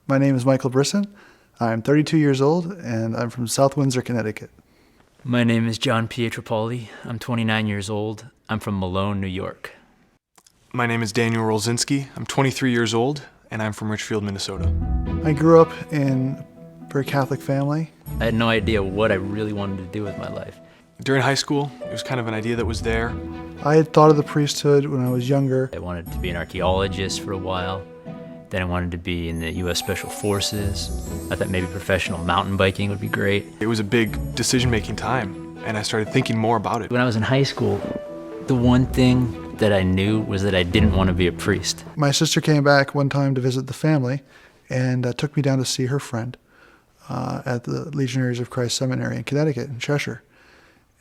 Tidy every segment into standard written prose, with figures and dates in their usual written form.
My name is Michael Brisson. I'm 32 years old, and I'm from South Windsor, Connecticut. My name is John Pietropoli. I'm 29 years old. I'm from Malone, New York. My name is Daniel Rolzinski. I'm 23 years old, and I'm from Richfield, Minnesota. I grew up in a very Catholic family. I had no idea what I really wanted to do with my life. During high school, it was kind of an idea that was there. I had thought of the priesthood when I was younger. I wanted to be an archaeologist for a while. Then I wanted to be in the U.S. Special Forces. I thought maybe professional mountain biking would be great. It was a big decision-making time, and I started thinking more about it. When I was in high school, the one thing that I knew was that I didn't want to be a priest. My sister came back one time to visit the family and took me down to see her friend at the Legionaries of Christ Seminary in Connecticut, in Cheshire.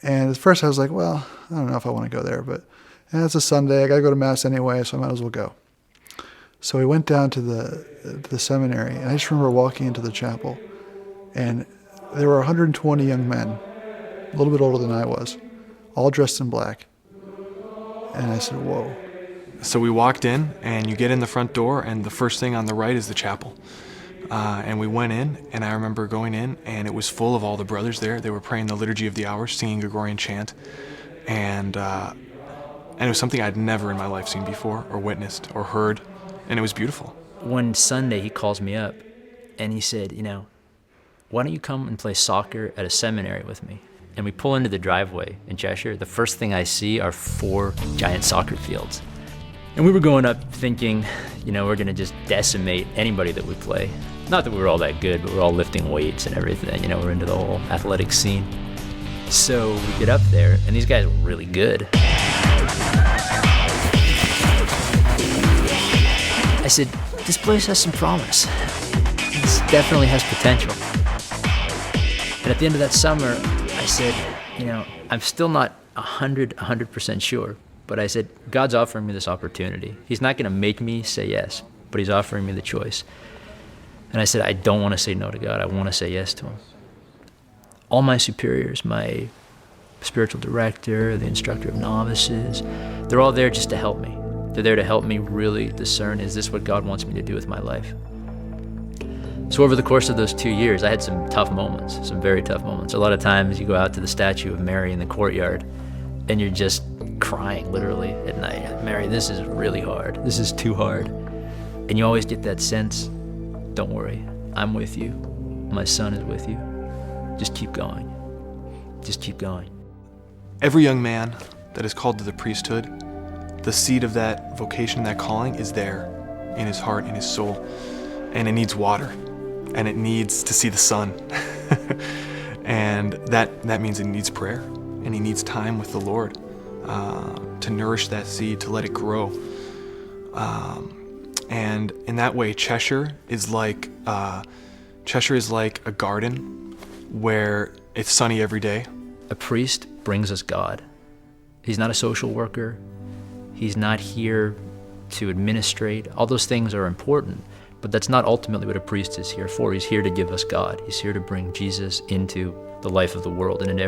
And at first I was like, well, I don't know if I want to go there, but it's a Sunday, I got to go to Mass anyway, so I might as well go. So we went down to the seminary, and I just remember walking into the chapel, and there were 120 young men, a little bit older than I was, all dressed in black. And I said, whoa. So we walked in, and you get in the front door, and the first thing on the right is the chapel. And we went in, and I remember going in, and it was full of all the brothers there. They were praying the Liturgy of the Hours, singing Gregorian chant, and it was something I'd never in my life seen before, or witnessed, or heard, and it was beautiful. One Sunday, he calls me up, and he said, why don't you come and play soccer at a seminary with me? And we pull into the driveway in Cheshire. The first thing I see are 4 giant soccer fields. And we were going up thinking, we're gonna just decimate anybody that we play. Not that we were all that good, but we're all lifting weights and everything. We're into the whole athletic scene. So we get up there, and these guys were really good. I said, this place has some promise. This definitely has potential. And at the end of that summer, I said, I'm still not 100% sure, but I said, God's offering me this opportunity. He's not gonna make me say yes, but he's offering me the choice. And I said, I don't wanna say no to God, I wanna say yes to him. All my superiors, my spiritual director, the instructor of novices, they're all there just to help me. They're there to help me really discern, is this what God wants me to do with my life? So over the course of those 2 years, I had some tough moments, some very tough moments. A lot of times you go out to the statue of Mary in the courtyard and you're just crying literally at night. Mary, this is really hard. This is too hard. And you always get that sense, don't worry, I'm with you. My son is with you. Just keep going. Just keep going. Every young man that is called to the priesthood, the seed of that vocation, that calling is there in his heart, in his soul, and it needs water, and it needs to see the sun. And that means it needs prayer, and he needs time with the Lord to nourish that seed, to let it grow. And in that way, Cheshire is like a garden where it's sunny every day. A priest brings us God. He's not a social worker. He's not here to administrate. All those things are important, but that's not ultimately what a priest is here for. He's here to give us God. He's here to bring Jesus into the life of the world and into